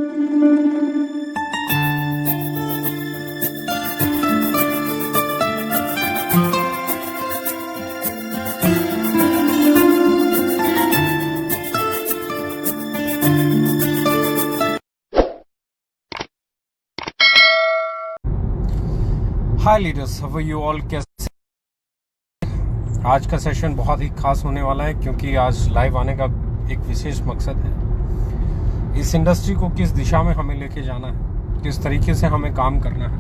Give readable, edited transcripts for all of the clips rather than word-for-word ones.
Hi leaders, how are you all. कैसे? आज का सेशन बहुत ही खास होने वाला है क्योंकि आज लाइव आने का एक विशेष मकसद है। इस इंडस्ट्री को किस दिशा में हमें लेके जाना है, किस तरीके से हमें काम करना है,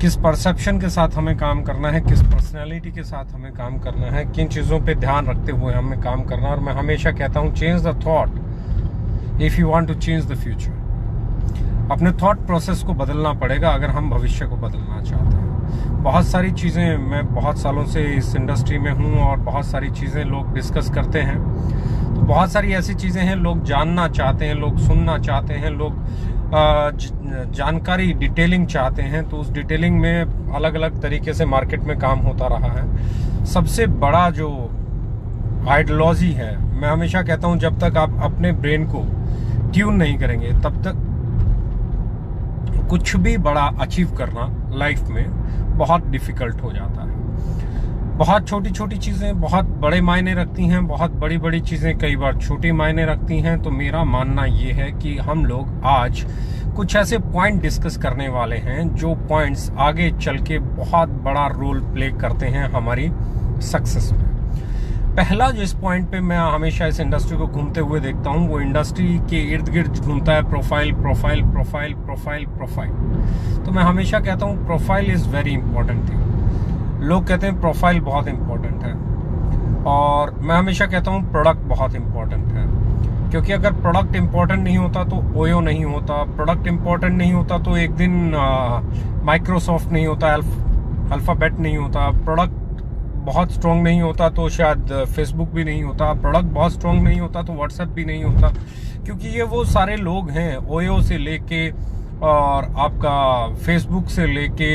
किस परसेप्शन के साथ हमें काम करना है, किस पर्सनैलिटी के साथ हमें काम करना है, किन चीज़ों पे ध्यान रखते हुए हमें काम करना है। और मैं हमेशा कहता हूँ, change the thought if you want to change the future. अपने थॉट प्रोसेस को बदलना पड़ेगा अगर हम भविष्य को बदलना चाहते हैं। बहुत सारी चीज़ें, मैं बहुत सालों से इस इंडस्ट्री में हूँ और बहुत सारी चीज़ें लोग डिस्कस करते हैं। तो बहुत सारी ऐसी चीज़ें हैं लोग जानना चाहते हैं, लोग सुनना चाहते हैं, लोग जानकारी डिटेलिंग चाहते हैं। तो उस डिटेलिंग में अलग अलग तरीके से मार्केट में काम होता रहा है। सबसे बड़ा जो आइडियोलॉजी है, मैं हमेशा कहता हूँ, जब तक आप अपने ब्रेन को ट्यून नहीं करेंगे तब तक कुछ भी बड़ा अचीव करना लाइफ में बहुत डिफिकल्ट हो जाता है। बहुत छोटी छोटी चीज़ें बहुत बड़े मायने रखती हैं, बहुत बड़ी बड़ी चीज़ें कई बार छोटी मायने रखती हैं। तो मेरा मानना ये है कि हम लोग आज कुछ ऐसे पॉइंट डिस्कस करने वाले हैं जो पॉइंट्स आगे चल के बहुत बड़ा रोल प्ले करते हैं हमारी सक्सेस में। पहला जिस पॉइंट पे मैं हमेशा इस इंडस्ट्री को घूमते हुए देखता हूँ, वो इंडस्ट्री के इर्द गिर्द घूमता है profile profile profile profile profile. तो मैं हमेशा कहता हूँ profile is very important thing. लोग कहते हैं प्रोफाइल बहुत इंपॉर्टेंट है, और मैं हमेशा कहता हूँ प्रोडक्ट बहुत इंपॉर्टेंट है। क्योंकि अगर प्रोडक्ट इंपॉर्टेंट नहीं होता तो ओयो नहीं होता, प्रोडक्ट इंपॉर्टेंट नहीं होता तो एक दिन माइक्रोसॉफ्ट नहीं होता, अल्फ़ाबेट नहीं होता, प्रोडक्ट बहुत स्ट्रॉन्ग नहीं होता तो शायद फेसबुक भी नहीं होता, प्रोडक्ट बहुत स्ट्रॉन्ग नहीं होता तो व्हाट्सएप भी नहीं होता। क्योंकि ये वो सारे लोग हैं, ओयो से लेके और आपका फेसबुक से लेके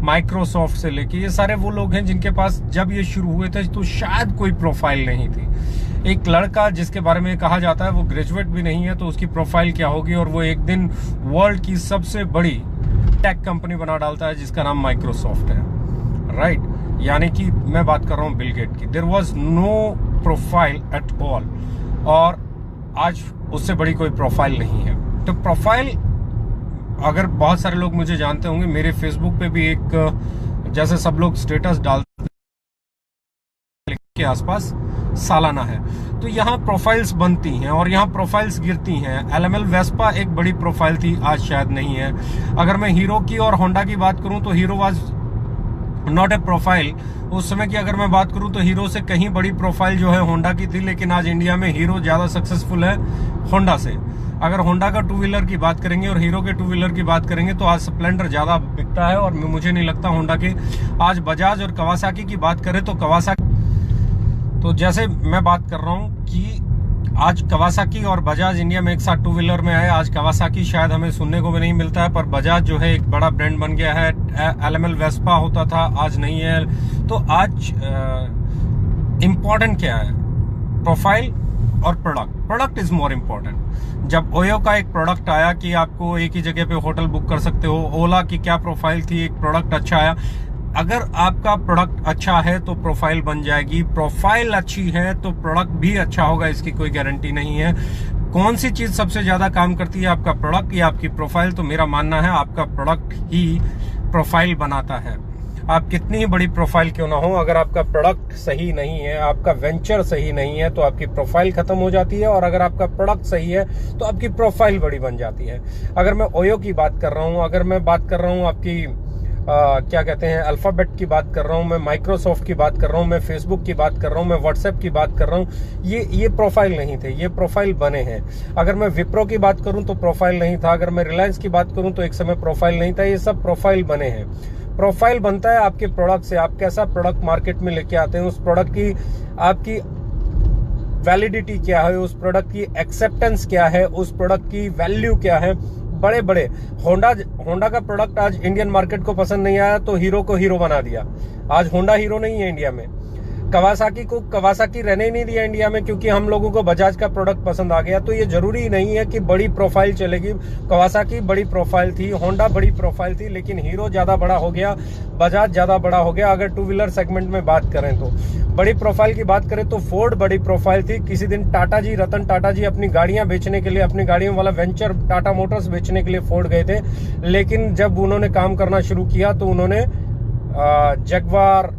माइक्रोसॉफ्ट से लेके, ये सारे वो लोग हैं जिनके पास जब ये शुरू हुए थे तो शायद कोई प्रोफाइल नहीं थी। एक लड़का जिसके बारे में कहा जाता है वो ग्रेजुएट भी नहीं है तो उसकी प्रोफाइल क्या होगी, और वो एक दिन वर्ल्ड की सबसे बड़ी टेक कंपनी बना डालता है जिसका नाम माइक्रोसॉफ्ट है, राइट। यानी कि मैं बात कर रहा हूँ बिल गेट की। There was no profile at all, और आज उससे बड़ी कोई प्रोफाइल नहीं है। तो प्रोफाइल, अगर बहुत सारे लोग मुझे जानते होंगे, मेरे फेसबुक पे भी एक, जैसे सब लोग स्टेटस डालते के आसपास सालाना है, तो यहाँ प्रोफाइल्स बनती हैं और यहाँ प्रोफाइल्स गिरती हैं। एलएमएल वेस्पा एक बड़ी प्रोफाइल थी, आज शायद नहीं है। अगर मैं हीरो की और होंडा की बात करूँ तो hero was not a profile. उस समय की अगर मैं बात करूं तो हीरो से कहीं बड़ी प्रोफाइल जो है होंडा की थी, लेकिन आज इंडिया में हीरो ज्यादा सक्सेसफुल है होंडा से। अगर होंडा का टू व्हीलर की बात करेंगे और हीरो के टू व्हीलर की बात करेंगे तो आज स्प्लेंडर ज्यादा बिकता है, और मुझे नहीं लगता होंडा के। आज बजाज और कवासाकी की बात करें तो कवासाकी, तो जैसे मैं बात कर रहा हूं कि आज कवासाकी और बजाज इंडिया में एक साथ टू व्हीलर में आए। आज कवासाकी शायद हमें सुनने को भी नहीं मिलता है, पर बजाज जो है एक बड़ा ब्रांड बन गया है। एलएमएल वेस्पा होता था, आज नहीं है। तो आज इम्पोर्टेंट क्या है? प्रोफाइल और product. Product is more important. जब ओयो का एक प्रोडक्ट आया कि आपको एक ही जगह पे होटल बुक कर सकते हो, ओला की क्या प्रोफाइल थी, एक प्रोडक्ट अच्छा आया। अगर आपका प्रोडक्ट अच्छा है तो प्रोफाइल बन जाएगी, प्रोफाइल अच्छी है तो प्रोडक्ट भी अच्छा होगा, इसकी कोई गारंटी नहीं है। कौन सी चीज सबसे ज्यादा काम करती है, आपका प्रोडक्ट या आपकी प्रोफाइल? तो मेरा मानना है आपका प्रोडक्ट ही प्रोफाइल बनाता है। आप कितनी ही बड़ी प्रोफाइल क्यों ना हो, अगर आपका प्रोडक्ट सही नहीं है, आपका वेंचर सही नहीं है, तो आपकी प्रोफाइल खत्म हो जाती है। और अगर आपका प्रोडक्ट सही है तो आपकी प्रोफाइल बड़ी बन जाती है। अगर मैं ओयो की बात कर रहा हूँ, अगर मैं बात कर रहा हूँ आपकी क्या कहते हैं, अल्फाबेट की बात कर रहा हूँ, मैं माइक्रोसॉफ्ट की बात कर रहा हूँ, मैं फेसबुक की बात कर रहा हूँ, मैं व्हाट्सएप की बात कर रहा हूँ, ये प्रोफाइल नहीं थे, ये प्रोफाइल बने हैं। अगर मैं विप्रो की बात करूँ तो प्रोफाइल नहीं था, अगर मैं रिलायंस की बात करूँ तो एक समय प्रोफाइल नहीं था। ये सब प्रोफाइल बने हैं। प्रोफाइल बनता है आपके प्रोडक्ट से। आप कैसा प्रोडक्ट मार्केट में लेके आते हैं, उस प्रोडक्ट की आपकी वैलिडिटी क्या है, उस प्रोडक्ट की एक्सेप्टेंस क्या है, उस प्रोडक्ट की वैल्यू क्या है। बड़े बड़े होंडा का प्रोडक्ट आज इंडियन मार्केट को पसंद नहीं आया तो हीरो को हीरो बना दिया। आज होंडा हीरो नहीं है इंडिया में। कवासाकी को कवासाकी रहने ही नहीं दिया इंडिया में, क्योंकि हम लोगों को बजाज का प्रोडक्ट पसंद आ गया। तो ये जरूरी नहीं है कि बड़ी प्रोफाइल चलेगी। कवासाकी बड़ी प्रोफाइल थी, होंडा बड़ी प्रोफाइल थी, लेकिन हीरो ज्यादा बड़ा हो गया, बजाज ज्यादा बड़ा हो गया। अगर टू व्हीलर सेगमेंट में बात करें तो बड़ी प्रोफाइल की बात करें तो फोर्ड बड़ी प्रोफाइल थी। किसी दिन टाटा जी, रतन टाटा जी अपनी गाड़ियां बेचने के लिए, अपनी गाड़ियों वाला वेंचर टाटा मोटर्स बेचने के लिए फोर्ड गए थे, लेकिन जब उन्होंने काम करना शुरू किया तो उन्होंने जगवार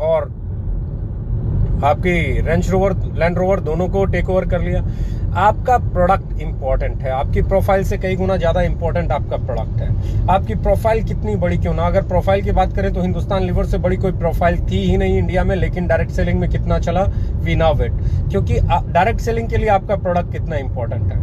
और आपकी रेंज रोवर, लैंड रोवर दोनों को टेक ओवर कर लिया। आपका प्रोडक्ट इंपॉर्टेंट है, आपकी प्रोफाइल से कई गुना ज्यादा इंपॉर्टेंट आपका प्रोडक्ट है। आपकी प्रोफाइल कितनी बड़ी क्यों ना, अगर प्रोफाइल की बात करें तो हिंदुस्तान लीवर से बड़ी कोई प्रोफाइल थी ही नहीं इंडिया में, लेकिन डायरेक्ट सेलिंग में कितना चला, वी नाउ इट, क्योंकि डायरेक्ट सेलिंग के लिए आपका प्रोडक्ट कितना इंपॉर्टेंट है।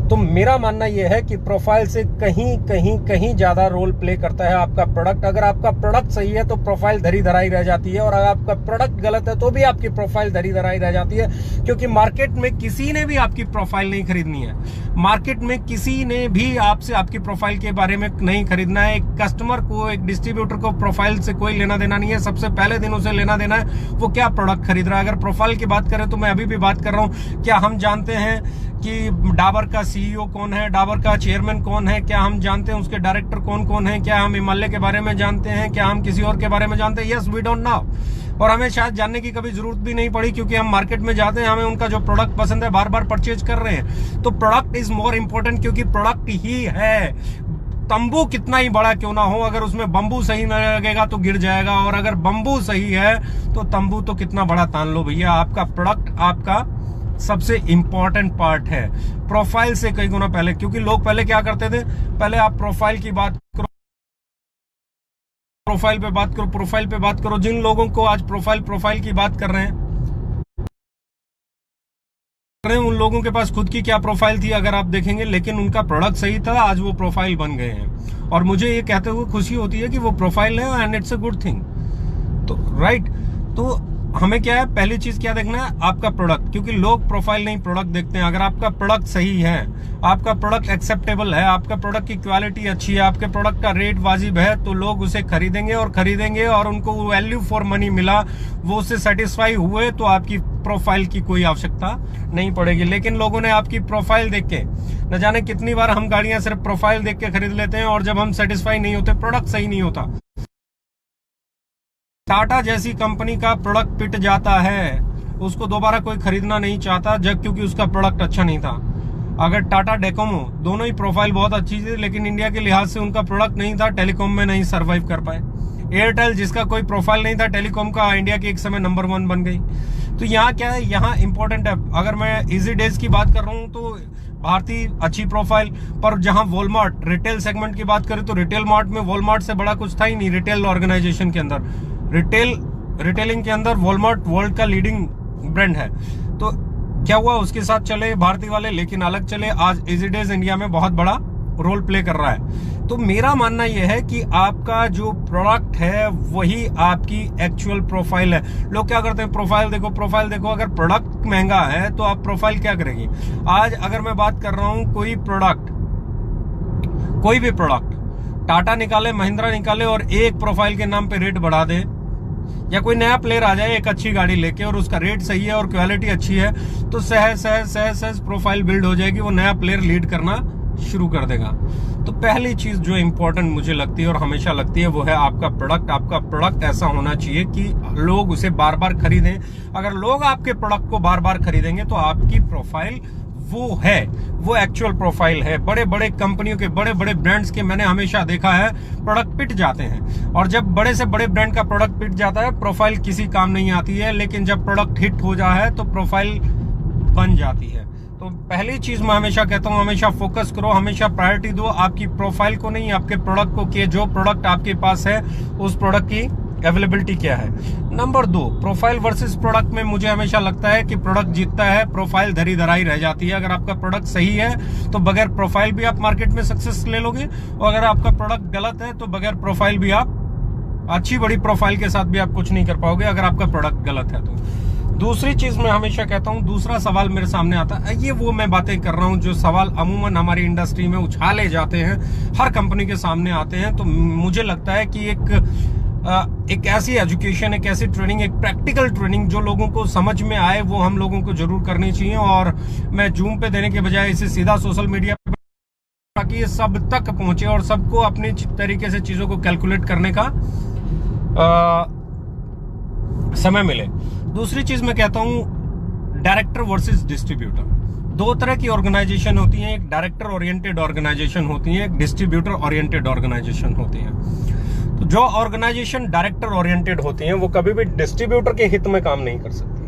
तो मेरा मानना यह है कि प्रोफाइल से कहीं कहीं कहीं ज्यादा रोल प्ले करता है आपका प्रोडक्ट। अगर आपका प्रोडक्ट सही है तो प्रोफाइल धरी धराई रह जाती है, और अगर आपका प्रोडक्ट गलत है तो भी आपकी प्रोफाइल धरी धराई रह जाती है, क्योंकि मार्केट में किसी ने भी आपकी प्रोफाइल नहीं खरीदनी है। मार्केट में किसी ने भी आपसे आपकी प्रोफाइल के बारे में नहीं खरीदना है। एक कस्टमर को, एक डिस्ट्रीब्यूटर को प्रोफाइल से कोई लेना देना नहीं है। सबसे पहले दिन उसे लेना देना है वो क्या प्रोडक्ट खरीद रहा है। अगर प्रोफाइल की बात करें तो मैं अभी भी बात कर रहा हूं, क्या हम जानते हैं कि डाबर का सीईओ कौन है, डाबर का चेयरमैन कौन है, क्या हम जानते हैं उसके डायरेक्टर कौन कौन है, क्या हम हिमालय के बारे में जानते हैं, क्या हम किसी और के बारे में जानते हैं? यस, वी डोंट नो, और हमें शायद जानने की कभी जरूरत भी नहीं पड़ी, क्योंकि हम मार्केट में जाते हैं, हमें उनका जो प्रोडक्ट पसंद है बार बार परचेज कर रहे हैं। तो प्रोडक्ट इज मोर इंपॉर्टेंट, क्योंकि प्रोडक्ट ही है। तंबू कितना ही बड़ा क्यों ना हो, अगर उसमें बंबू सही न लगेगा तो गिर जाएगा, और अगर बंबू सही है तो तंबू तो कितना बड़ा तान लो भैया। आपका प्रोडक्ट आपका सबसे इंपॉर्टेंट पार्ट है, प्रोफाइल से कई गुना पहले। क्योंकि लोग पहले क्या करते थे, पहले आप प्रोफाइल की बात करो, प्रोफाइल पे बात करो, प्रोफाइल पे बात करो। जिन लोगों को आज प्रोफाइल की बात कर रहे हैं, उन लोगों के पास खुद की क्या प्रोफाइल थी अगर आप देखेंगे, लेकिन उनका प्रोडक्ट सही था, आज वो प्रोफाइल बन गए हैं। और मुझे ये कहते हुए खुशी होती है कि वो प्रोफाइल है, and it's a good thing. तो राइट, तो हमें क्या है, पहली चीज क्या देखना है, आपका प्रोडक्ट, क्योंकि लोग प्रोफाइल नहीं प्रोडक्ट देखते हैं। अगर आपका प्रोडक्ट सही है, आपका प्रोडक्ट एक्सेप्टेबल है, आपका प्रोडक्ट की क्वालिटी अच्छी है, आपके प्रोडक्ट का रेट वाजिब है, तो लोग उसे खरीदेंगे और उनको वैल्यू फॉर मनी मिला, वो उससे सेटिस्फाई हुए, तो आपकी प्रोफाइल की कोई आवश्यकता नहीं पड़ेगी। लेकिन लोगों ने आपकी प्रोफाइल देख के, न जाने कितनी बार हम गाड़ियां सिर्फ प्रोफाइल देख के खरीद लेते हैं, और जब हम सेटिस्फाई नहीं होते, प्रोडक्ट सही नहीं होता। टाटा जैसी कंपनी का प्रोडक्ट पिट जाता है, उसको दोबारा कोई खरीदना नहीं चाहता, जब क्योंकि उसका प्रोडक्ट अच्छा नहीं था। अगर टाटा डेकोमो, दोनों ही प्रोफाइल बहुत अच्छी थी, लेकिन इंडिया के लिहाज से उनका प्रोडक्ट नहीं था, टेलीकॉम में नहीं सरवाइव कर पाए। एयरटेल, जिसका कोई प्रोफाइल नहीं था टेलीकॉम का, इंडिया की एक समय नंबर 1 बन गई। तो यहाँ क्या है, यहाँ इंपॉर्टेंट है। अगर मैं इजी डेज की बात कर रहा हूँ तो भारतीय अच्छी प्रोफाइल, पर जहां वॉलमार्ट रिटेल सेगमेंट की बात करें तो रिटेल मार्ट में वॉलमार्ट से बड़ा कुछ था ही नहीं। रिटेल ऑर्गेनाइजेशन के अंदर, रिटेलिंग के अंदर वॉलमार्ट वर्ल्ड का लीडिंग ब्रांड है। तो क्या हुआ, उसके साथ चले भारतीय वाले, लेकिन अलग चले। आज इजी डेज इंडिया में बहुत बड़ा रोल प्ले कर रहा है। तो मेरा मानना यह है कि आपका जो प्रोडक्ट है वही आपकी एक्चुअल प्रोफाइल है। लोग क्या करते हैं, प्रोफाइल देखो। अगर प्रोडक्ट महंगा है तो आप प्रोफाइल क्या करेंगे। आज अगर मैं बात कर रहा हूं, कोई भी प्रोडक्ट टाटा निकाले, महिंद्रा निकाले, और एक प्रोफाइल के नाम पे रेट बढ़ा दे, या कोई नया प्लेयर आ जाए एक अच्छी गाड़ी लेके और उसका रेट सही है और क्वालिटी अच्छी है, तो सहज प्रोफाइल बिल्ड हो जाएगी, वो नया प्लेयर लीड करना शुरू कर देगा। तो पहली चीज जो इंपॉर्टेंट मुझे लगती है और हमेशा लगती है, वो है आपका प्रोडक्ट। आपका प्रोडक्ट ऐसा होना चाहिए कि लोग उसे बार बार खरीदें। अगर लोग आपके प्रोडक्ट को बार बार खरीदेंगे तो आपकी प्रोफाइल वो एक्चुअल प्रोफाइल है। बड़े बड़े कंपनियों के, बड़े बड़े ब्रांड्स के मैंने हमेशा देखा है, प्रोडक्ट पिट जाते हैं, और जब बड़े से बड़े ब्रांड का प्रोडक्ट पिट जाता है, प्रोफाइल किसी काम नहीं आती है। लेकिन जब प्रोडक्ट हिट हो जाता है तो प्रोफाइल बन जाती है। तो पहली चीज मैं हमेशा कहता हूं, हमेशा फोकस करो, हमेशा प्रायोरिटी दो आपकी प्रोफाइल को, नहीं आपके प्रोडक्ट को, कि जो प्रोडक्ट आपके पास है उस प्रोडक्ट की अवेलेबिलिटी क्या है। नंबर 2, प्रोफाइल वर्सेस प्रोडक्ट में मुझे हमेशा लगता है कि प्रोडक्ट जीतता है, प्रोफाइल धरी धराई रह जाती है। अगर आपका प्रोडक्ट सही है तो बगैर प्रोफाइल भी आप मार्केट में सक्सेस ले लोगे, और अगर आपका प्रोडक्ट गलत है तो बगैर प्रोफाइल भी आप, अच्छी बड़ी प्रोफाइल के साथ भी आप कुछ नहीं कर पाओगे अगर आपका प्रोडक्ट गलत है तो। दूसरी चीज मैं हमेशा कहता हूं, दूसरा सवाल मेरे सामने आता है, ये वो मैं बातें कर रहा हूं जो सवाल अमूमन हमारी इंडस्ट्री में उछाले जाते हैं, हर कंपनी के सामने आते हैं। तो मुझे लगता है कि एक एक ऐसी एजुकेशन, एक ऐसी ट्रेनिंग, एक प्रैक्टिकल ट्रेनिंग जो लोगों को समझ में आए, वो हम लोगों को जरूर करनी चाहिए। और मैं जूम पे देने के बजाय इसे सीधा सोशल मीडिया पे, ताकि ये सब तक पहुंचे और सबको अपने तरीके से चीजों को कैलकुलेट करने का समय मिले। दूसरी चीज मैं कहता हूं, डायरेक्टर वर्सेस डिस्ट्रीब्यूटर। दो तरह की ऑर्गेनाइजेशन होती हैं, एक डायरेक्टर ओरिएंटेड ऑर्गेनाइजेशन होती है, एक डिस्ट्रीब्यूटर ओरिएंटेड ऑर्गेनाइजेशन होती है। तो जो ऑर्गेनाइजेशन डायरेक्टर ओरिएंटेड होती हैं वो कभी भी डिस्ट्रीब्यूटर के हित में काम नहीं कर सकती,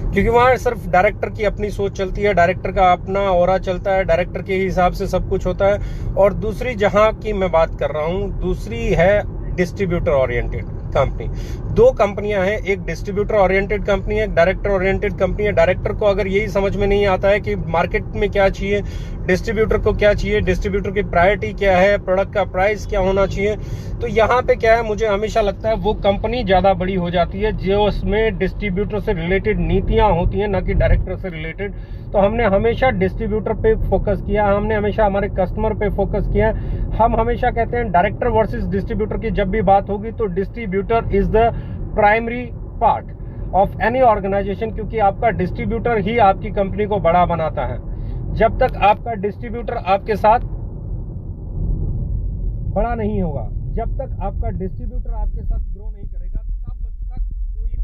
क्योंकि वहां सिर्फ डायरेक्टर की अपनी सोच चलती है, डायरेक्टर का अपना ऑरा चलता है, डायरेक्टर के हिसाब से सब कुछ होता है। और दूसरी जहां की मैं बात कर रहा हूं, दूसरी है डिस्ट्रीब्यूटर ओरिएंटेड कंपनी। दो कंपनियां हैं, एक डिस्ट्रीब्यूटर ओरिएंटेड कंपनी है, एक डायरेक्टर ओरिएंटेड कंपनी है। डायरेक्टर को अगर यही समझ में नहीं आता है कि मार्केट में क्या चाहिए, डिस्ट्रीब्यूटर को क्या चाहिए, डिस्ट्रीब्यूटर की प्रायोरिटी क्या है, प्रोडक्ट का प्राइस क्या होना चाहिए, तो यहाँ पे क्या है, मुझे हमेशा लगता है वो कंपनी ज्यादा बड़ी हो जाती है जो उसमें डिस्ट्रीब्यूटर से रिलेटेड नीतियां होती हैं, ना कि डायरेक्टर से रिलेटेड। तो हमने हमेशा डिस्ट्रीब्यूटर पे फोकस किया, हमने हमेशा हमारे कस्टमर पे फोकस किया। हम हमेशा कहते हैं डायरेक्टर वर्सेस डिस्ट्रीब्यूटर की जब भी बात होगी तो distributor is the primary part of any organisation, क्योंकि आपका डिस्ट्रीब्यूटर ही आपकी कंपनी को बड़ा बनाता है। जब तक आपका डिस्ट्रीब्यूटर आपके साथ बड़ा नहीं होगा, जब तक आपका डिस्ट्रीब्यूटर आपके साथ ग्रो नहीं करेगा, तब तक कोई भी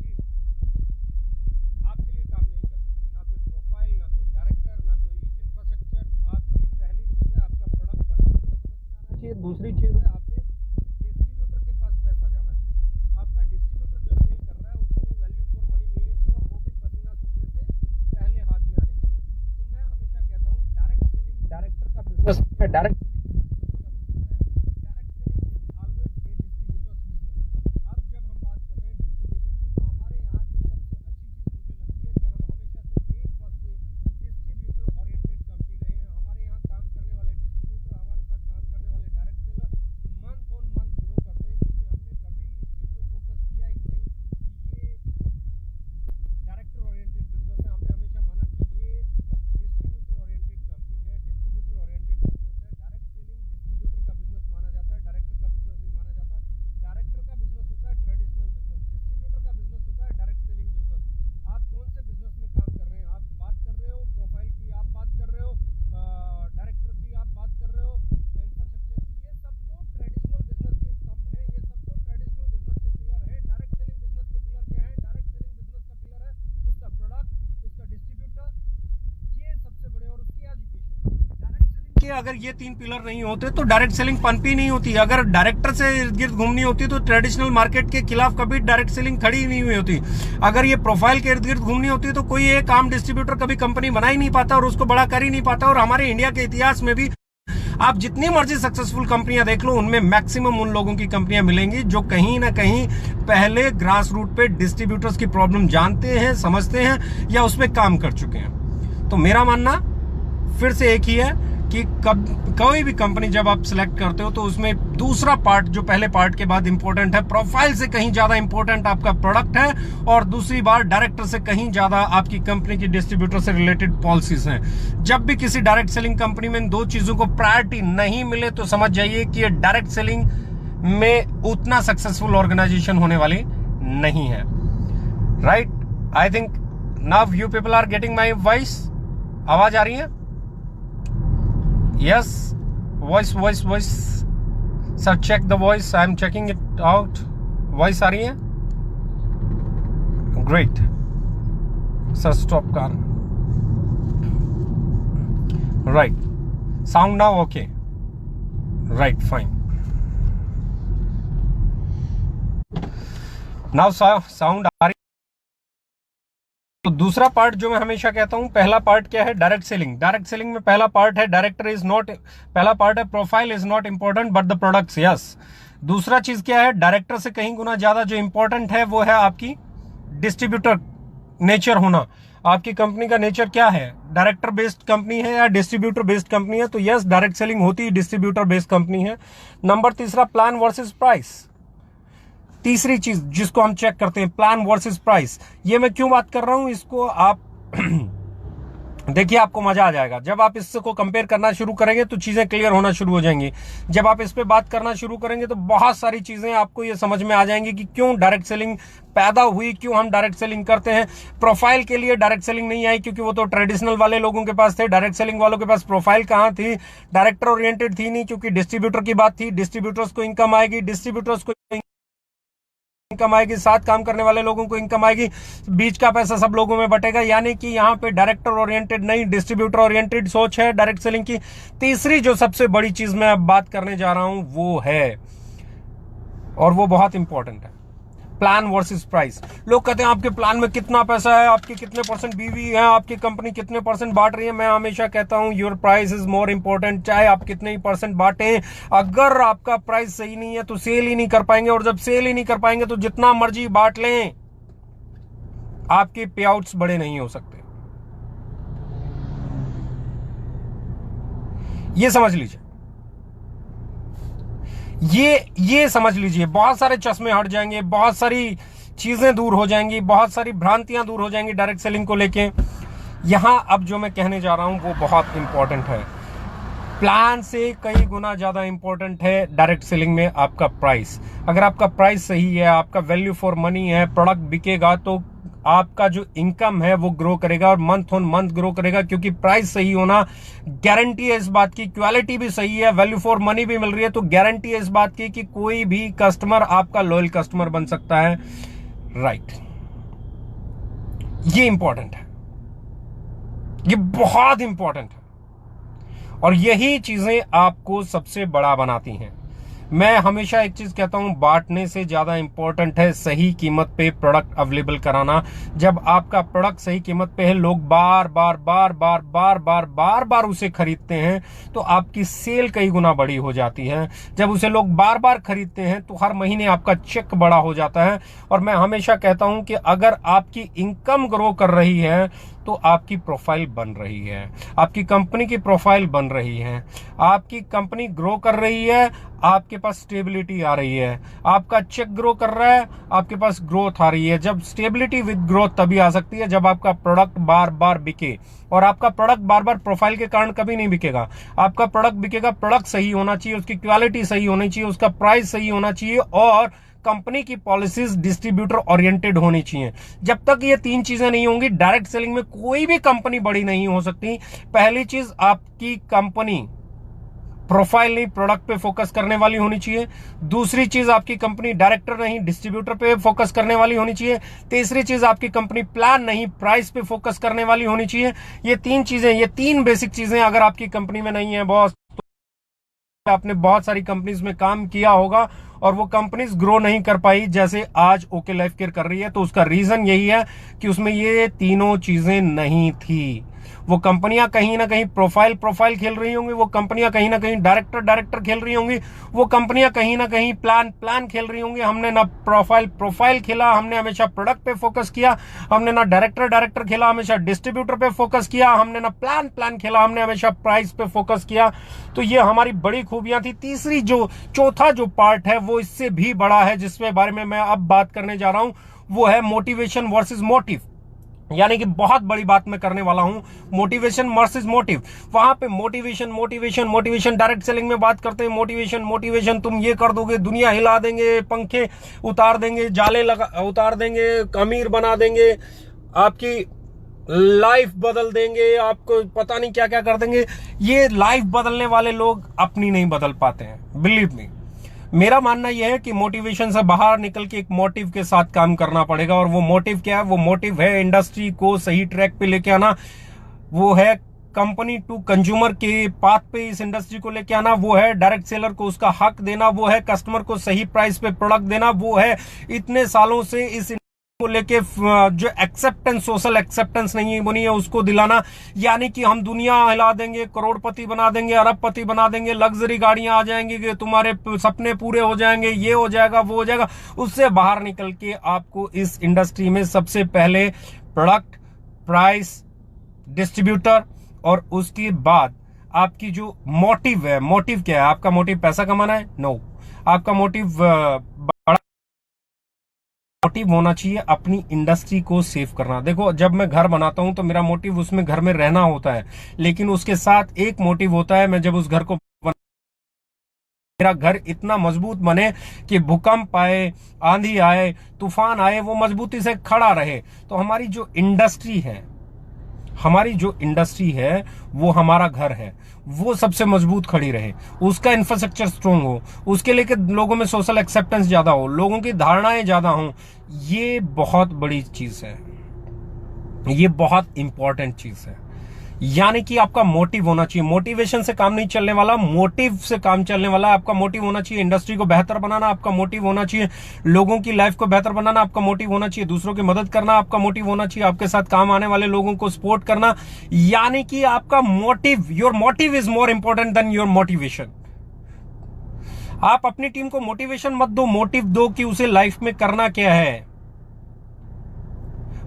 चीज आपके लिए काम नहीं कर सकती। ना कोई प्रोफाइल, ना कोई डायरेक्टर, ना कोई इंफ्रास्ट्रक्चर। आपकी पहली चीज है आपका प्रोडक्ट कस्टमर को समझ में आना चाहिए। दूसरी चीज है आपके डिस्ट्रीब्यूटर के पास पैसा जाना चाहिए। आपका डिस्ट्रीब्यूटर जो सेल कर रहा है उसको वैल्यू फॉर मनी मिलनी चाहिए, और वो भी पसीना सूखने से पहले हाथ में आनी चाहिए। तो मैं हमेशा कहता हूँ डायरेक्ट सेलिंग डायरेक्टर का बिजनेस है, डायरेक्ट अगर ये तीन पिलर नहीं होते तो डायरेक्ट सेलिंग पनपी नहीं होती। अगर डायरेक्टर से इर्द गिर्द घूमनी होती तो ट्रेडिशनल मार्केट के खिलाफ कभी डायरेक्ट सेलिंग खड़ी नहीं हुई होती। अगर ये प्रोफाइल के इर्द गिर्द घूमनी होती तो कोई एक आम डिस्ट्रीब्यूटर कभी कंपनी बना ही नहीं पाता और उसको बड़ा कर ही नहीं पाता। और हमारे इंडिया के इतिहास में भी आप जितनी मर्जी सक्सेसफुल कंपनियां देख लो, उनमें मैक्सिमम उन लोगों की कंपनियां मिलेंगी जो कहीं ना कहीं पहले ग्रास रूट पे डिस्ट्रीब्यूटर्स की प्रॉब्लम जानते हैं, समझते हैं या उस पर काम कर चुके हैं। तो मेरा मानना फिर से एक ही है कि कोई भी कंपनी जब आप सिलेक्ट करते हो तो उसमें दूसरा पार्ट जो पहले पार्ट के बाद इंपॉर्टेंट है, प्रोफाइल से कहीं ज्यादा इंपॉर्टेंट आपका प्रोडक्ट है, और दूसरी बार डायरेक्टर से कहीं ज्यादा आपकी कंपनी की डिस्ट्रीब्यूटर से रिलेटेड पॉलिसीज हैं। जब भी किसी डायरेक्ट सेलिंग कंपनी में इन दो चीजों को प्रायोरिटी नहीं मिले तो समझ जाइए कि ये डायरेक्ट सेलिंग में उतना सक्सेसफुल ऑर्गेनाइजेशन होने वाली नहीं है। Right, I think now you people are getting my voice. आवाज आ रही है? Yes, voice. Sir, check the voice. I am checking it out. Voice आ रही है? Great. Sir, stop car. Right. Sound now okay. Right, fine. Now sound आ रही। तो दूसरा part जो मैं हमेशा कहता हूं, पहला पार्ट क्या है? Direct selling. डायरेक्ट सेलिंग में पहला पार्ट है डायरेक्टर इज नॉट, पहला पार्ट है profile is not important but the products, yes. दूसरा चीज क्या है? डायरेक्टर से कहीं गुना ज्यादा जो इंपॉर्टेंट है वो है आपकी डिस्ट्रीब्यूटर नेचर होना। आपकी कंपनी का नेचर क्या है? डायरेक्टर बेस्ड कंपनी है या डिस्ट्रीब्यूटर बेस्ड कंपनी है? तो यस, डायरेक्ट सेलिंग होती है डिस्ट्रीब्यूटर बेस्ड कंपनी है। नंबर तीसरा, प्लान वर्सेस प्राइस। तीसरी चीज जिसको हम चेक करते हैं, प्लान वर्सेस प्राइस। ये मैं क्यों बात कर रहा हूं, इसको आप देखिए आपको मजा आ जाएगा। जब आप इसको कंपेयर करना शुरू करेंगे तो चीजें क्लियर होना शुरू हो जाएंगी। जब आप इस पे बात करना शुरू करेंगे तो बहुत सारी चीजें आपको ये समझ में आ जाएंगी कि क्यों डायरेक्ट सेलिंग पैदा हुई, क्यों हम डायरेक्ट सेलिंग करते हैं। प्रोफाइल के लिए डायरेक्ट सेलिंग नहीं आई क्योंकि वो तो ट्रेडिशनल वाले लोगों के पास थे। डायरेक्ट सेलिंग वालों के पास प्रोफाइल कहां थी, डायरेक्टर ओरिएंटेड थी नहीं, क्योंकि डिस्ट्रीब्यूटर की बात थी। डिस्ट्रीब्यूटर्स को इनकम आएगी, डिस्ट्रीब्यूटर्स को इनकम आएगी, साथ काम करने वाले लोगों को इनकम आएगी, बीच का पैसा सब लोगों में बटेगा। यानी कि यहाँ पे डायरेक्टर ओरिएंटेड नहीं, डिस्ट्रीब्यूटर ओरिएंटेड सोच है डायरेक्ट सेलिंग की। तीसरी जो सबसे बड़ी चीज मैं अब बात करने जा रहा हूं वो है, और वो बहुत इंपॉर्टेंट है, प्लान वर्सेस प्राइस। लोग कहते हैं आपके प्लान में कितना पैसा है, आपके कितने परसेंट बीवी है, आपकी कंपनी कितने परसेंट बांट रही है। मैं हमेशा कहता हूं your price is more important. चाहे आप कितने ही परसेंट बांटें, अगर आपका प्राइस सही नहीं है तो सेल ही नहीं कर पाएंगे, और जब सेल ही नहीं कर पाएंगे तो जितना मर्जी बांट लें आपके पे आउट्स बड़े नहीं हो सकते। ये समझ लीजिए, ये समझ लीजिए। बहुत सारे चश्मे हट जाएंगे, बहुत सारी चीजें दूर हो जाएंगी, बहुत सारी भ्रांतियां दूर हो जाएंगी डायरेक्ट सेलिंग को लेके। यहां अब जो मैं कहने जा रहा हूं वो बहुत इंपॉर्टेंट है। प्लान से कई गुना ज्यादा इंपॉर्टेंट है डायरेक्ट सेलिंग में आपका प्राइस। अगर आपका प्राइस सही है, आपका वैल्यू फॉर मनी है, प्रोडक्ट बिकेगा तो आपका जो इनकम है वो ग्रो करेगा, और मंथ ऑन मंथ ग्रो करेगा, क्योंकि प्राइस सही होना गारंटी है इस बात की। क्वालिटी भी सही है, वैल्यू फॉर मनी भी मिल रही है, तो गारंटी है इस बात की कि कोई भी कस्टमर आपका लॉयल कस्टमर बन सकता है। राइट, ये इंपॉर्टेंट है, ये बहुत इंपॉर्टेंट है, और यही चीजें आपको सबसे बड़ा बनाती हैं। मैं हमेशा एक चीज कहता हूं, बांटने से ज्यादा इंपॉर्टेंट है सही कीमत पे प्रोडक्ट अवेलेबल कराना। जब आपका प्रोडक्ट सही कीमत पे है, लोग बार बार बार बार बार बार बार बार उसे खरीदते हैं, तो आपकी सेल कई गुना बड़ी हो जाती है। जब उसे लोग बार बार खरीदते हैं तो हर महीने आपका चेक बड़ा हो जाता है। और मैं हमेशा कहता हूं कि अगर आपकी इनकम ग्रो कर रही है तो आपकी प्रोफाइल बन रही है, आपकी कंपनी की प्रोफाइल बन रही है, आपकी कंपनी ग्रो कर रही है, आपके पास स्टेबिलिटी आ रही है, आपका चेक ग्रो कर रहा है, आपके पास ग्रोथ आ रही है। जब स्टेबिलिटी विद ग्रोथ तभी आ सकती है जब आपका प्रोडक्ट बार बार बिके, और आपका प्रोडक्ट बार बार प्रोफाइल के कारण कभी नहीं बिकेगा। आपका प्रोडक्ट बिकेगा, प्रोडक्ट सही होना चाहिए, उसकी क्वालिटी सही होनी चाहिए, उसका प्राइस सही होना चाहिए, और कंपनी की पॉलिसीज डिस्ट्रीब्यूटर ओरिएंटेड होनी चाहिए। जब तक ये तीन चीजें नहीं होंगी, डायरेक्ट सेलिंग में कोई भी कंपनी बड़ी नहीं हो सकती। पहली चीज, आपकी कंपनी प्रोफाइल नहीं प्रोडक्ट पे फोकस करने वाली होनी चाहिए। दूसरी चीज, आपकी कंपनी डायरेक्टर नहीं डिस्ट्रीब्यूटर पे फोकस करने वाली होनी चाहिए। तीसरी चीज, आपकी कंपनी प्लान नहीं प्राइस पे फोकस करने वाली होनी चाहिए। ये तीन चीजें, ये तीन बेसिक चीजें अगर आपकी कंपनी में नहीं है बॉस, तो आपने बहुत सारी कंपनीज में काम किया होगा और वो कंपनीज ग्रो नहीं कर पाई जैसे आज ओके लाइफ केयर कर रही है। तो उसका रीजन यही है कि उसमें ये तीनों चीजें नहीं थी। वो कंपनियां कहीं ना कहीं प्रोफाइल खेल रही होंगी, वो कंपनियां कहीं ना कहीं डायरेक्टर खेल रही होंगी, वो कंपनियां कहीं ना कहीं प्लान खेल रही होंगी। हमने ना प्रोफाइल खेला, हमने हमेशा प्रोडक्ट पे फोकस किया। हमने ना डायरेक्टर खेला, हमेशा डिस्ट्रीब्यूटर पे फोकस किया। हमने ना प्लान खेला, हमने हमेशा प्राइस पे फोकस किया। तो ये हमारी बड़ी खूबियां थी। तीसरी जो चौथा जो पार्ट है वो इससे भी बड़ा है, जिसके बारे में मैं अब बात करने जा रहा हूं, वो है मोटिवेशन वर्सेस मोटिव। यानी कि बहुत बड़ी बात मैं करने वाला हूं, मोटिवेशन वर्सेस मोटिव। वहां पे मोटिवेशन डायरेक्ट सेलिंग में बात करते हैं। मोटिवेशन तुम ये कर दोगे, दुनिया हिला देंगे, पंखे उतार देंगे, जाले उतार देंगे, अमीर बना देंगे, आपकी लाइफ बदल देंगे, आपको पता नहीं क्या क्या कर देंगे। ये लाइफ बदलने वाले लोग अपनी नहीं बदल पाते हैं, बिलीव मी। मेरा मानना यह है कि मोटिवेशन से बाहर निकल के एक मोटिव के साथ काम करना पड़ेगा। और वो मोटिव क्या है? वो मोटिव है इंडस्ट्री को सही ट्रैक पे लेके आना, वो है कंपनी टू कंज्यूमर के पाथ पे इस इंडस्ट्री को लेके आना, वो है डायरेक्ट सेलर को उसका हक देना, वो है कस्टमर को सही प्राइस पे प्रोडक्ट देना, वो है इतने सालों से इस को लेके जो एक्सेप्टेंस, सोशल एक्सेप्टेंस नहीं बनी है उसको दिलाना। यानी कि हम दुनिया हिला देंगे, करोड़पति बना देंगे, अरबपति बना देंगे, लग्जरी गाड़ियां आ जाएंगी, तुम्हारे सपने पूरे हो जाएंगे, ये हो जाएगा, वो हो जाएगा। उससे बाहर निकल के आपको इस इंडस्ट्री में सबसे पहले प्रोडक्ट, प्राइस, डिस्ट्रीब्यूटर, और उसके बाद आपकी जो मोटिव है। मोटिव क्या है? आपका मोटिव पैसा कमाना है? नो। आपका मोटिव मोटिव होना चाहिए अपनी इंडस्ट्री को सेव करना। देखो, जब मैं घर बनाता हूं तो मेरा मोटिव उसमें घर में रहना होता है, लेकिन उसके साथ एक मोटिव होता है, मैं जब उस घर को मेरा घर इतना मजबूत बने कि भूकंप आए, आंधी आए, तूफान आए, वो मजबूती से खड़ा रहे। तो हमारी जो इंडस्ट्री है वो हमारा घर है, वो सबसे मजबूत खड़ी रहे, उसका इंफ्रास्ट्रक्चर स्ट्रोंग हो, उसके लेके लोगों में सोशल एक्सेप्टेंस ज्यादा हो, लोगों की धारणाएं ज्यादा हो। ये बहुत बड़ी चीज है, ये बहुत इंपॉर्टेंट चीज है। यानी कि आपका मोटिव होना चाहिए। मोटिवेशन से काम नहीं चलने वाला, मोटिव से काम चलने वाला है। आपका मोटिव होना चाहिए इंडस्ट्री को बेहतर बनाना, आपका मोटिव होना चाहिए लोगों की लाइफ को बेहतर बनाना, आपका मोटिव होना चाहिए दूसरों की मदद करना, आपका मोटिव होना चाहिए आपके साथ काम आने वाले लोगों को सपोर्ट करना। यानी कि आपका motive, your motive is more important then your motivation. आप अपनी टीम को मोटिवेशन मत दो, मोटिव दो कि उसे लाइफ में करना क्या है।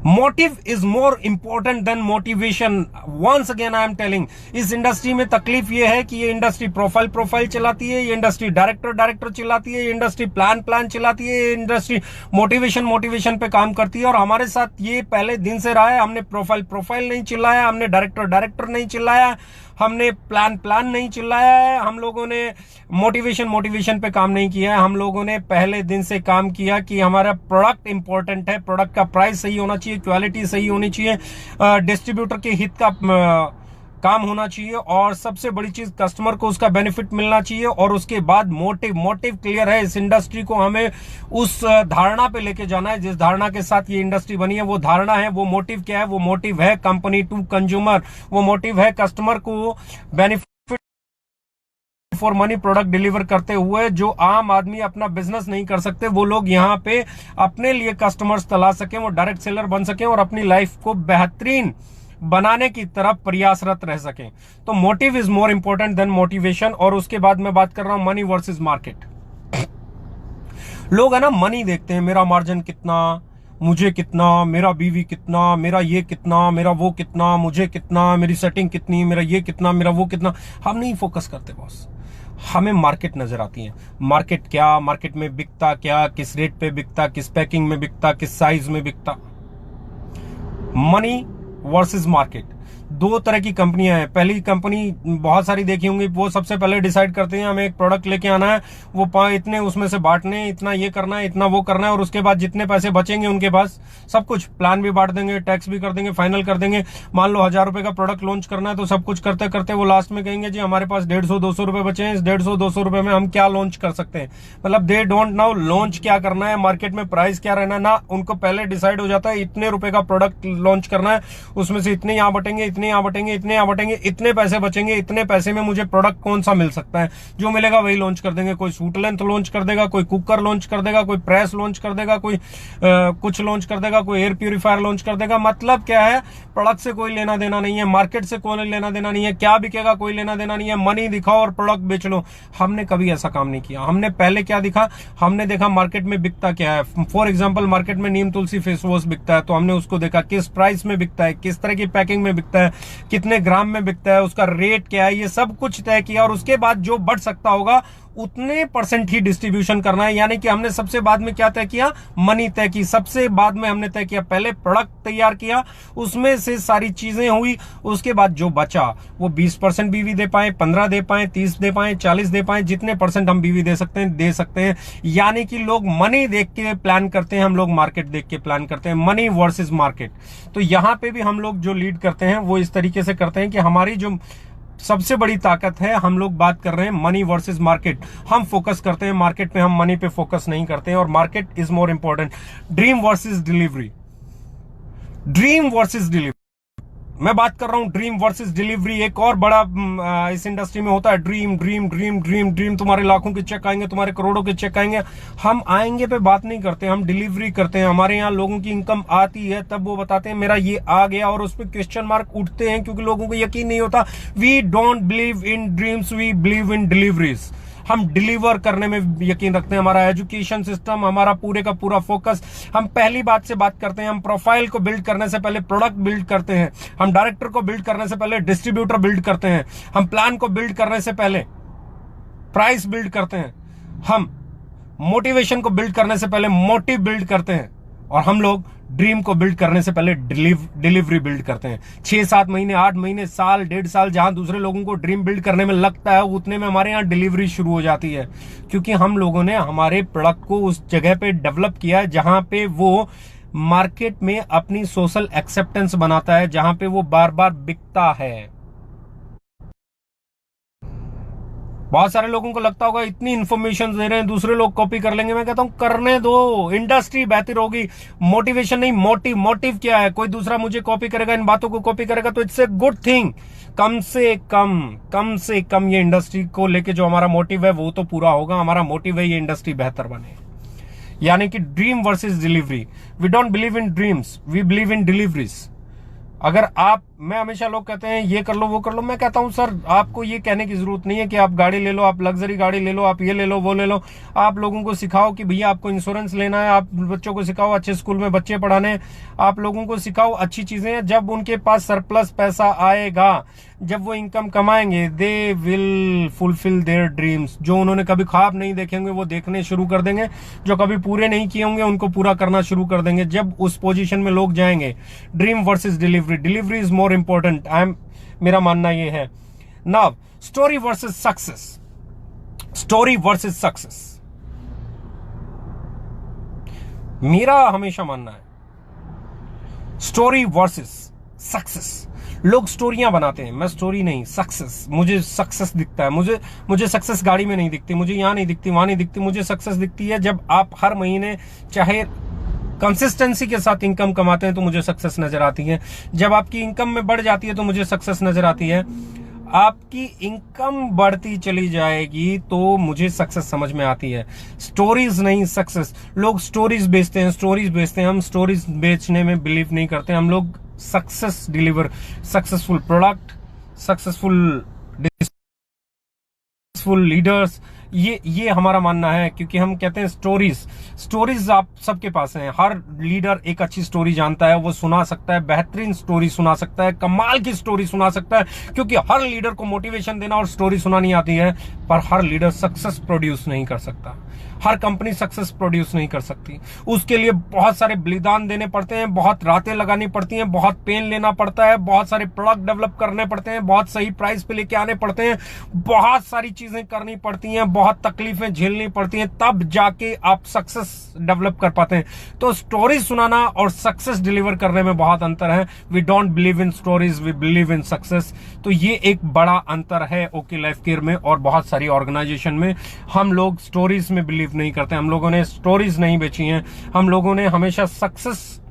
Motive is more important then motivation. Once again I am telling, इस इंडस्ट्री में तकलीफ ये है कि ये इंडस्ट्री प्रोफाइल चलाती है, ये इंडस्ट्री डायरेक्टर चलाती है, ये इंडस्ट्री प्लान चलाती है, ये इंडस्ट्री मोटिवेशन पे काम करती है। और हमारे साथ ये पहले दिन से रहा है। हमने प्रोफाइल नहीं चिल्लाया, हमने डायरेक्टर नहीं चिल्लाया, हमने प्लान नहीं चिल्लाया है, हम लोगों ने मोटिवेशन पे काम नहीं किया है। हम लोगों ने पहले दिन से काम किया कि हमारा प्रोडक्ट इंपॉर्टेंट है, प्रोडक्ट का प्राइस सही होना चाहिए, क्वालिटी सही होनी चाहिए, डिस्ट्रीब्यूटर के हित का काम होना चाहिए, और सबसे बड़ी चीज कस्टमर को उसका बेनिफिट मिलना चाहिए। और उसके बाद मोटिव क्लियर है। इस इंडस्ट्री को हमें उस धारणा पे लेके जाना है जिस धारणा के साथ ये इंडस्ट्री बनी है। वो धारणा है, वो मोटिव क्या है? वो मोटिव है कंपनी टू कंज्यूमर, वो मोटिव है कस्टमर को benefit for money product deliver करते हुए। जो आम आदमी अपना बिजनेस नहीं कर सकते, वो लोग यहाँ पे अपने लिए कस्टमर्स तलाश सकें, वो डायरेक्ट सेलर बन सकें और अपनी लाइफ को बेहतरीन बनाने की तरफ प्रयासरत रह सकें। तो motive is more important then motivation. और उसके बाद मैं बात कर रहा हूं मनी वर्सेस मार्केट। लोग है ना मनी देखते हैं, मेरा मार्जिन कितना, मुझे कितना, मेरा बीवी कितना, मेरा ये कितना, मेरा वो कितना, मुझे कितना, मेरी सेटिंग कितनी, मेरा ये कितना, मेरा वो कितना। हम नहीं फोकस करते बॉस, हमें मार्केट नजर आती है। मार्केट क्या, मार्केट में बिकता क्या, किस रेट पे बिकता, किस पैकिंग में बिकता, किस साइज में बिकता। मनी वर्सेस मार्केट, दो तरह की कंपनियां हैं। पहली कंपनी बहुत सारी देखी होंगी, वो सबसे पहले डिसाइड करते हैं हमें एक प्रोडक्ट लेके आना है, वो इतने उसमें से बांटने, इतना ये करना है, इतना वो करना है, और उसके बाद जितने पैसे बचेंगे उनके पास सब कुछ प्लान भी बांट देंगे, टैक्स भी कर देंगे, फाइनल कर देंगे। मान लो 1000 रुपए का प्रोडक्ट लॉन्च करना है, तो सब कुछ करते करते वो लास्ट में कहेंगे जी हमारे पास 150-200 रुपए बचे हैं, इस 150-200 रुपए में हम क्या लॉन्च कर सकते हैं। मतलब दे डोंट नो लॉन्च क्या करना है, मार्केट में प्राइस क्या रहना ना, उनको पहले डिसाइड हो जाता है इतने रुपए का प्रोडक्ट लॉन्च करना है, उसमें से इतने यहाँ बटेंगे, इतने यहाँ बटेंगे, इतने यहाँ बटेंगे, इतने पैसे बचेंगे, इतने पैसे में मुझे प्रोडक्ट कौन सा मिल सकता है, जो मिलेगा वही लॉन्च कर देंगे। कोई सूट लेंथ लॉन्च कर देगा, कोई कुकर लॉन्च कर देगा, कोई प्रेस लॉन्च कर देगा, कोई कुछ लॉन्च कर देगा, कोई एयर प्यूरिफायर लॉन्च कर देगा। मतलब क्या है, प्रोडक्ट से कोई लेना देना नहीं है, मार्केट से कोई लेना देना नहीं है, क्या बिकेगा कोई लेना देना नहीं है, मनी दिखाओ और प्रोडक्ट बेच लो। हमने कभी ऐसा काम नहीं किया। हमने पहले क्या दिखा, हमने देखा मार्केट में बिकता क्या है। फॉर एग्जाम्पल, मार्केट में नीम तुलसी फेस वॉश बिकता है, तो हमने उसको देखा किस प्राइस में बिकता है, किस तरह की पैकिंग में बिकता है, कितने ग्राम में बिकता है, उसका रेट क्या है, ये सब कुछ तय किया। और उसके बाद जो बढ़ सकता होगा उतने % ही डिस्ट्रीब्यूशन करना है। यानी कि हमने सबसे बाद में क्या तय किया, मनी तय की। सबसे बाद में हमने तय किया, पहले प्रोडक्ट तैयार किया, उसमें से सारी चीजें हुई, उसके बाद जो बचा वो 20% बीवी दे पाए, 15 दे पाए, 30 दे पाए, 40 दे पाए, जितने % हम बीवी दे सकते हैं। यानी कि लोग मनी देख के प्लान करते हैं, हम लोग मार्केट देख के प्लान करते हैं। Money versus market. तो यहां पे भी हम लोग जो लीड करते हैं वो इस तरीके से करते हैं कि हमारी जो सबसे बड़ी ताकत है, हम लोग बात कर रहे हैं मनी वर्सेस मार्केट। हम फोकस करते हैं मार्केट पे, हम मनी पे फोकस नहीं करते हैं। और market is more important. Dream versus delivery, dream versus delivery, मैं बात कर रहा हूं ड्रीम वर्सेस डिलीवरी। एक और बड़ा इस इंडस्ट्री में होता है dream dream dream dream dream. तुम्हारे लाखों के चेक आएंगे, तुम्हारे करोड़ों के चेक आएंगे। हम आएंगे पे बात नहीं करते, हम डिलीवरी करते हैं। हमारे यहाँ लोगों की इनकम आती है तब वो बताते हैं मेरा ये आ गया, और उस पर क्वेश्चन मार्क उठते हैं क्योंकि लोगों को यकीन नहीं होता। We don't believe in dreams, we believe in deliveries. हम डिलीवर करने में यकीन रखते हैं। हमारा एजुकेशन सिस्टम, हमारा पूरे का पूरा फोकस, हम पहली बात से बात करते हैं। हम प्रोफाइल को बिल्ड करने से पहले प्रोडक्ट बिल्ड करते हैं, हम डायरेक्टर को बिल्ड करने से पहले डिस्ट्रीब्यूटर बिल्ड करते हैं, हम प्लान को बिल्ड करने से पहले प्राइस बिल्ड करते हैं, हम मोटिवेशन को बिल्ड करने से पहले मोटिव बिल्ड करते हैं। और हम लोग ड्रीम को बिल्ड करने से पहले डिलीवरी बिल्ड करते हैं। 6-7 महीने, 8 महीने, साल, 1.5 साल जहां दूसरे लोगों को ड्रीम बिल्ड करने में लगता है, उतने में हमारे यहाँ डिलीवरी शुरू हो जाती है, क्योंकि हम लोगों ने हमारे प्रोडक्ट को उस जगह पे डेवलप किया है जहां पे वो मार्केट में अपनी सोशल एक्सेप्टेंस बनाता है, जहां पे वो बार बार बिकता है। बहुत सारे लोगों को लगता होगा इतनी इंफॉर्मेशन दे रहे हैं, दूसरे लोग कॉपी कर लेंगे। मैं कहता हूं करने दो, इंडस्ट्री बेहतर होगी। मोटिवेशन नहीं, मोटिव क्या है? कोई दूसरा मुझे कॉपी करेगा, इन बातों को कॉपी करेगा तो इट्स ए गुड थिंग। कम से कम ये इंडस्ट्री को लेके जो हमारा मोटिव है वो तो पूरा होगा। हमारा मोटिव है ये इंडस्ट्री बेहतर बने, यानी कि dream versus delivery. We don't believe in dreams, we believe in deliveries. अगर मैं हमेशा लोग कहते हैं ये कर लो वो कर लो, मैं कहता हूं सर आपको ये कहने की जरूरत नहीं है कि आप गाड़ी ले लो, आप लग्जरी गाड़ी ले लो, आप ये ले लो वो ले लो। आप लोगों को सिखाओ कि भैया आपको इंश्योरेंस लेना है, आप बच्चों को सिखाओ अच्छे स्कूल में बच्चे पढ़ाने, आप लोगों को सिखाओ अच्छी चीजें। जब उनके पास सरप्लस पैसा आएगा, जब वो इनकम कमाएंगे, they will fulfil their dreams. जो उन्होंने कभी ख्वाब नहीं देखे होंगे वो देखने शुरू कर देंगे, जो कभी पूरे नहीं किए होंगे उनको पूरा करना शुरू कर देंगे। जब उस पोजीशन में लोग जाएंगे, dream versus delivery is more important. मेरा मानना ये है। नाउ स्टोरी वर्सेस सक्सेस, मेरा हमेशा मानना है स्टोरी वर्सेस सक्सेस। लोग स्टोरियां बनाते हैं, मैं स्टोरी नहीं, सक्सेस। मुझे सक्सेस दिखता है, मुझे सक्सेस गाड़ी में नहीं दिखती, मुझे यहां नहीं दिखती, वहां नहीं दिखती। मुझे सक्सेस दिखती है जब आप हर महीने चाहे कंसिस्टेंसी के साथ इनकम कमाते हैं तो मुझे सक्सेस नजर आती है। जब आपकी इनकम में बढ़ जाती है तो मुझे सक्सेस नजर आती है। आपकी इनकम बढ़ती चली जाएगी तो मुझे सक्सेस समझ में आती है। स्टोरीज नहीं, सक्सेस। लोग स्टोरीज बेचते हैं, हम स्टोरीज बेचने में बिलीव नहीं करते। हम लोग success deliver, successful product, successful leaders, ये हमारा मानना है। क्योंकि हम कहते हैं स्टोरीज आप सबके पास हैं। हर लीडर एक अच्छी स्टोरी जानता है, वो सुना सकता है, बेहतरीन स्टोरी सुना सकता है, कमाल की स्टोरी सुना सकता है। क्योंकि हर लीडर को मोटिवेशन देना और स्टोरी सुनानी आती है, पर हर लीडर सक्सेस प्रोड्यूस नहीं कर सकता। हर कंपनी सक्सेस प्रोड्यूस नहीं कर सकती। उसके लिए बहुत सारे बलिदान देने पड़ते हैं, बहुत रातें लगानी पड़ती हैं, बहुत पेन लेना पड़ता है, बहुत सारे प्रोडक्ट डेवलप करने पड़ते हैं, बहुत सही प्राइस पे लेके आने पड़ते हैं, बहुत सारी चीजें करनी पड़ती हैं, बहुत तकलीफें झेलनी पड़ती हैं, तब जाके आप सक्सेस डेवलप कर पाते हैं। तो स्टोरी सुनाना और सक्सेस डिलीवर करने में बहुत अंतर है। We don't believe in stories, we believe in success. तो ये एक बड़ा अंतर है ओके लाइफ केयर में और बहुत सारी ऑर्गेनाइजेशन में। हम लोग स्टोरीज में बिलीव नहीं करते, हम लोगों ने स्टोरीज नहीं बेची हैं, हम लोगों ने हमेशा सक्सेस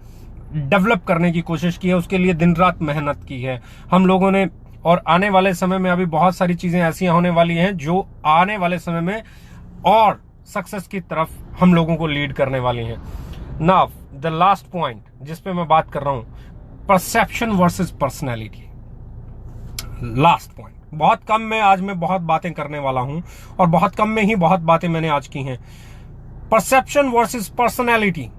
डेवलप करने की कोशिश की है, उसके लिए दिन रात मेहनत की है हम लोगों ने। और आने वाले समय में अभी बहुत सारी चीजें ऐसी होने वाली हैं जो आने वाले समय में और सक्सेस की तरफ हम लोगों को लीड करने वाली हैं। नाउ द लास्ट पॉइंट जिस पे मैं बात कर रहा हूं, perception versus personality. Last point, बहुत कम में आज मैं बहुत बातें करने वाला हूं और बहुत कम में ही बहुत बातें मैंने आज की हैं। परसेप्शन वर्सेस पर्सनैलिटी,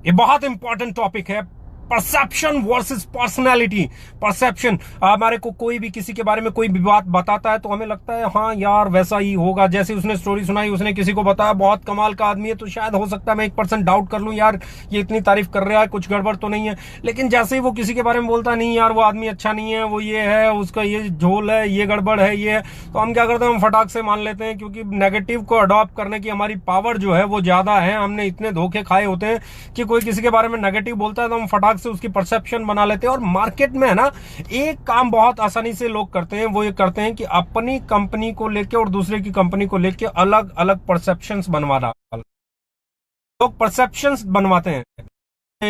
ये बहुत इंपॉर्टेंट टॉपिक है। Perception versus personality. परसेप्शन, हमारे को कोई भी किसी के बारे में कोई भी बात बताता है तो हमें लगता है हाँ यार वैसा ही होगा। जैसे उसने स्टोरी सुनाई, उसने किसी को बताया बहुत कमाल का आदमी है, तो शायद हो सकता है मैं 1% डाउट कर लूं, यार ये इतनी तारीफ कर रहा है, कुछ गड़बड़ तो नहीं है। लेकिन जैसे ही वो किसी के बारे में बोलता नहीं यार वो आदमी अच्छा नहीं है, वो ये है, उसका ये झोल है, ये गड़बड़ है, ये है, तो हम क्या करते हैं, हम फटाक से मान लेते हैं। क्योंकि नेगेटिव को अडॉप्ट करने की हमारी पावर जो है वो ज्यादा है। हमने इतने धोखे खाए होते हैं कि कोई किसी के बारे में नेगेटिव बोलता है तो हम फटाक से उसकी परसेप्शन बना लेते हैं। और मार्केट में है ना, एक काम बहुत आसानी से लोग करते हैं, वो ये करते हैं कि अपनी कंपनी को लेके और दूसरे की कंपनी को लेके अलग अलग परसेप्शंस बनवाना। लोग परसेप्शंस बनवाते हैं,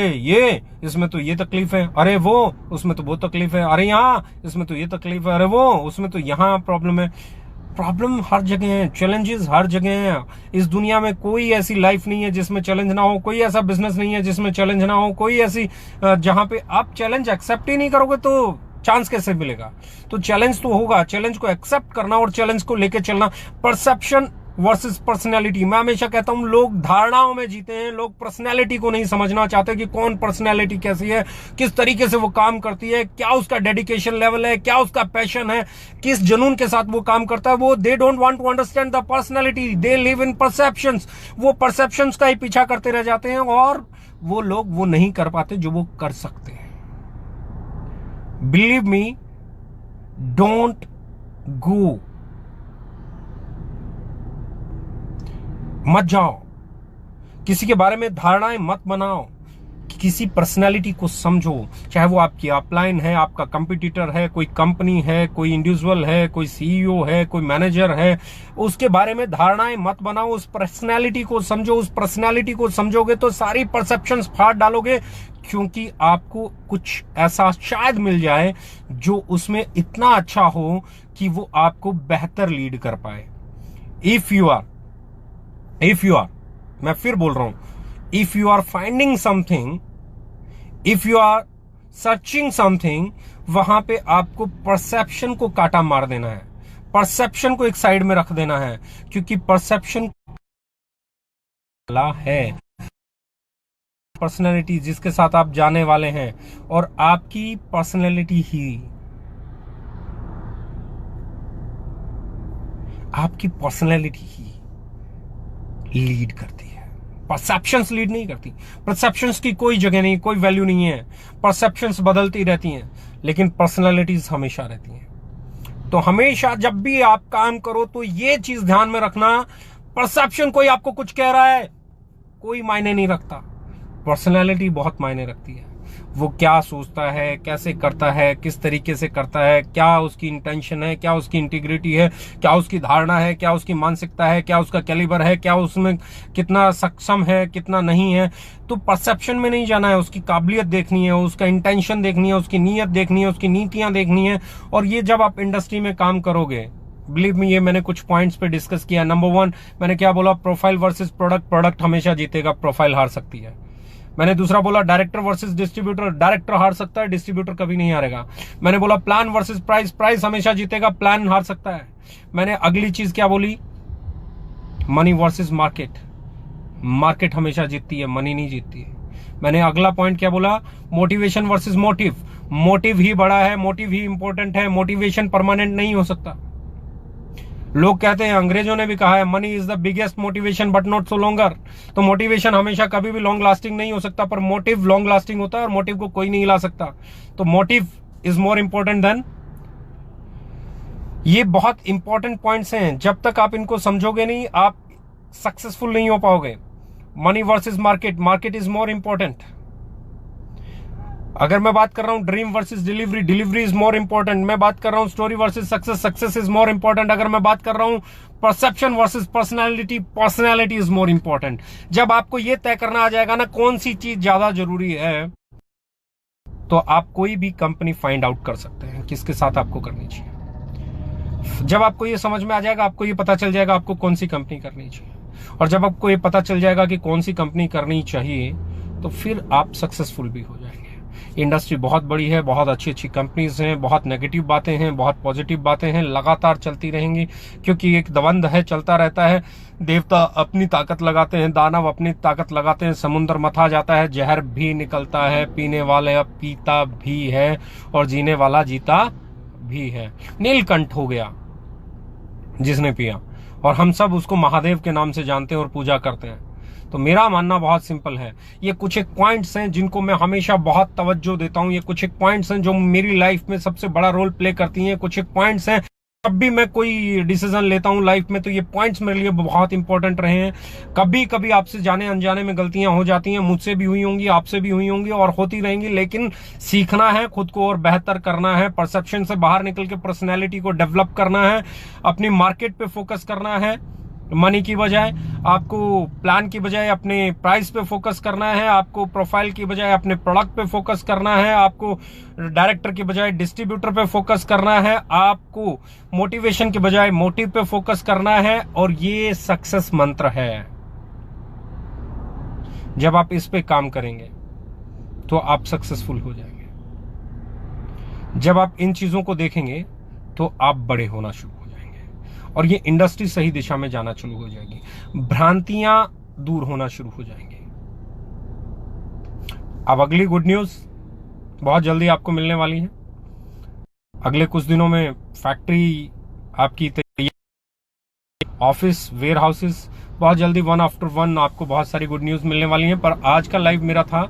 ये इसमें तो ये तकलीफ है, अरे वो उसमें तो वो तकलीफ है, अरे यहाँ इसमें तो ये तकलीफ है, अरे वो उसमें तो यहाँ प्रॉब्लम है। प्रॉब्लम हर जगह है, चैलेंजेस हर जगह है। इस दुनिया में कोई ऐसी लाइफ नहीं है जिसमें चैलेंज ना हो, कोई ऐसा बिजनेस नहीं है जिसमें चैलेंज ना हो, कोई ऐसी जहां पे आप चैलेंज एक्सेप्ट ही नहीं करोगे तो चांस कैसे मिलेगा। तो चैलेंज तो होगा, चैलेंज को एक्सेप्ट करना और चैलेंज को लेके चलना। परसेप्शन वर्सेस पर्सनैलिटी, मैं हमेशा कहता हूं लोग धारणाओं में जीते हैं, लोग पर्सनैलिटी को नहीं समझना चाहते कि कौन पर्सनैलिटी कैसी है, किस तरीके से वो काम करती है, क्या उसका डेडिकेशन लेवल है, क्या उसका पैशन है, किस जुनून के साथ वो काम करता है। वो they don't want to understand the personality, they live in perceptions. वो परसेप्शंस का ही पीछा करते रह जाते हैं और वो लोग वो नहीं कर पाते जो वो कर सकते हैं। बिलीव मी, डोंट गो, मत जाओ, किसी के बारे में धारणाएं मत बनाओ, किसी पर्सनालिटी को समझो, चाहे वो आपकी अपलाइन है, आपका कंपटीटर है, कोई कंपनी है, कोई इंडिविजुअल है, कोई सीईओ है, कोई मैनेजर है, उसके बारे में धारणाएं मत बनाओ, उस पर्सनालिटी को समझो। उस पर्सनालिटी को समझोगे तो सारी परसेप्शंस फाड़ डालोगे, क्योंकि आपको कुछ ऐसा शायद मिल जाए जो उसमें इतना अच्छा हो कि वो आपको बेहतर लीड कर पाए। इफ यू आर मैं फिर बोल रहा हूं, if you are finding something, if you are searching something, वहां पे आपको परसेप्शन को काटा मार देना है, परसेप्शन को एक साइड में रख देना है, क्योंकि परसेप्शन है पर्सनैलिटी जिसके साथ आप जाने वाले हैं, और आपकी पर्सनैलिटी ही लीड करती है, परसेप्शंस लीड नहीं करती। परसेप्शंस की कोई जगह नहीं, कोई वैल्यू नहीं है। परसेप्शंस बदलती रहती हैं, लेकिन पर्सनैलिटीज हमेशा रहती हैं। तो हमेशा जब भी आप काम करो तो ये चीज ध्यान में रखना, परसेप्शन कोई आपको कुछ कह रहा है कोई मायने नहीं रखता, पर्सनैलिटी बहुत मायने रखती है। वो क्या सोचता है, कैसे करता है, किस तरीके से करता है, क्या उसकी इंटेंशन है, क्या उसकी इंटीग्रिटी है, क्या उसकी धारणा है, क्या उसकी मानसिकता है, क्या उसका कैलिबर है, क्या उसमें कितना सक्षम है, कितना नहीं है। तो परसेप्शन में नहीं जाना है, उसकी काबिलियत देखनी है, उसका इंटेंशन देखनी है, उसकी नीयत देखनी है, उसकी नीतियां देखनी है। और ये जब आप इंडस्ट्री में काम करोगे, बिलीव मी, ये मैंने कुछ पॉइंट्स पे डिस्कस किया। नंबर 1 मैंने क्या बोला, प्रोफाइल वर्सेस प्रोडक्ट, प्रोडक्ट हमेशा जीतेगा, प्रोफाइल हार सकती है। मैंने दूसरा बोला डायरेक्टर वर्सेस डिस्ट्रीब्यूटर, डायरेक्टर हार सकता है, डिस्ट्रीब्यूटर कभी नहीं हारेगा। मैंने बोला प्लान वर्सेस प्राइस, प्राइस हमेशा जीतेगा, प्लान हार सकता है। मैंने अगली चीज क्या बोली, मनी वर्सेस मार्केट, मार्केट हमेशा जीतती है, मनी नहीं जीतती है। मैंने अगला पॉइंट क्या बोला, मोटिवेशन वर्सेस मोटिव, मोटिव ही बड़ा है, मोटिव ही इंपॉर्टेंट है, मोटिवेशन परमानेंट नहीं हो सकता। लोग कहते हैं, अंग्रेजों ने भी कहा है, money is the biggest motivation but not so longer. तो मोटिवेशन हमेशा कभी भी लॉन्ग लास्टिंग नहीं हो सकता, पर मोटिव लॉन्ग लास्टिंग होता है, और मोटिव को कोई नहीं हिला सकता। तो motive is more important then. ये बहुत इंपॉर्टेंट पॉइंट्स हैं, जब तक आप इनको समझोगे नहीं आप सक्सेसफुल नहीं हो पाओगे। Money versus market, market is more important. अगर मैं बात कर रहा हूं dream versus delivery, delivery is more important. मैं बात कर रहा हूं story versus success, success is more important. अगर मैं बात कर रहा हूं perception versus personality, personality is more important. जब आपको यह तय करना आ जाएगा ना कौन सी चीज ज्यादा जरूरी है, तो आप कोई भी कंपनी फाइंड आउट कर सकते हैं किसके साथ आपको करनी चाहिए। जब आपको ये समझ में आ जाएगा, आपको ये पता चल जाएगा आपको कौन सी कंपनी करनी चाहिए, और जब आपको ये पता चल जाएगा कि कौन सी कंपनी करनी चाहिए, तो फिर आप सक्सेसफुल भी हो जाएंगे। इंडस्ट्री बहुत बड़ी है, बहुत अच्छी अच्छी कंपनीज हैं, बहुत नेगेटिव बातें हैं, बहुत पॉजिटिव बातें हैं, लगातार चलती रहेंगी, क्योंकि एक द्वंद है, चलता रहता है। देवता अपनी ताकत लगाते हैं, दानव अपनी ताकत लगाते हैं, समुद्र मथा जाता है, जहर भी निकलता है, पीने वाले पीता भी है, और जीने वाला जीता भी है। नीलकंठ हो गया जिसने पिया, और हम सब उसको महादेव के नाम से जानते हैं और पूजा करते हैं। तो मेरा मानना बहुत सिंपल है, ये कुछ एक पॉइंट्स हैं जिनको मैं हमेशा बहुत तवज्जो देता हूं, ये कुछ एक पॉइंट्स हैं जो मेरी लाइफ में सबसे बड़ा रोल प्ले करती हैं, कुछ एक पॉइंट्स हैं जब भी मैं कोई डिसीजन लेता हूं लाइफ में, तो ये पॉइंट्स मेरे लिए बहुत इंपॉर्टेंट रहे हैं। कभी कभी आपसे जाने अनजाने में गलतियां हो जाती हैं, मुझसे भी हुई होंगी, आपसे भी हुई होंगी, और होती रहेंगी, लेकिन सीखना है, खुद को और बेहतर करना है, परसेप्शन से बाहर निकल के पर्सनैलिटी को डेवलप करना है, अपनी मार्केट पे फोकस करना है, मनी की बजाय आपको प्लान की बजाय अपने प्राइस पे फोकस करना है, आपको प्रोफाइल की बजाय अपने प्रोडक्ट पे फोकस करना है, आपको डायरेक्टर की बजाय डिस्ट्रीब्यूटर पे फोकस करना है, आपको मोटिवेशन की बजाय मोटिव पे फोकस करना है। और ये सक्सेस मंत्र है। जब आप इस पे काम करेंगे तो आप सक्सेसफुल हो जाएंगे। जब आप इन चीजों को देखेंगे तो आप बड़े होना शुरू हो जाएंगे, और ये इंडस्ट्री सही दिशा में जाना शुरू हो जाएगी, भ्रांतियां दूर होना शुरू हो जाएंगे। अब अगली गुड न्यूज बहुत जल्दी आपको मिलने वाली है। अगले कुछ दिनों में फैक्ट्री आपकी तैयारी, ऑफिस, वेयर हाउसेस बहुत जल्दी वन आफ्टर वन आपको बहुत सारी गुड न्यूज़ मिलने वाली हैं। पर आज का लाइव मेरा था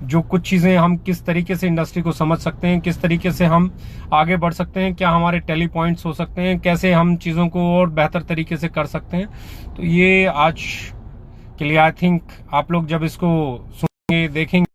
जो कुछ चीज़ें हम किस तरीके से इंडस्ट्री को समझ सकते हैं, किस तरीके से हम आगे बढ़ सकते हैं, क्या हमारे टेली पॉइंट्स हो सकते हैं, कैसे हम चीज़ों को और बेहतर तरीके से कर सकते हैं। तो ये आज के लिए आई थिंक आप लोग जब इसको सुनेंगे, देखेंगे,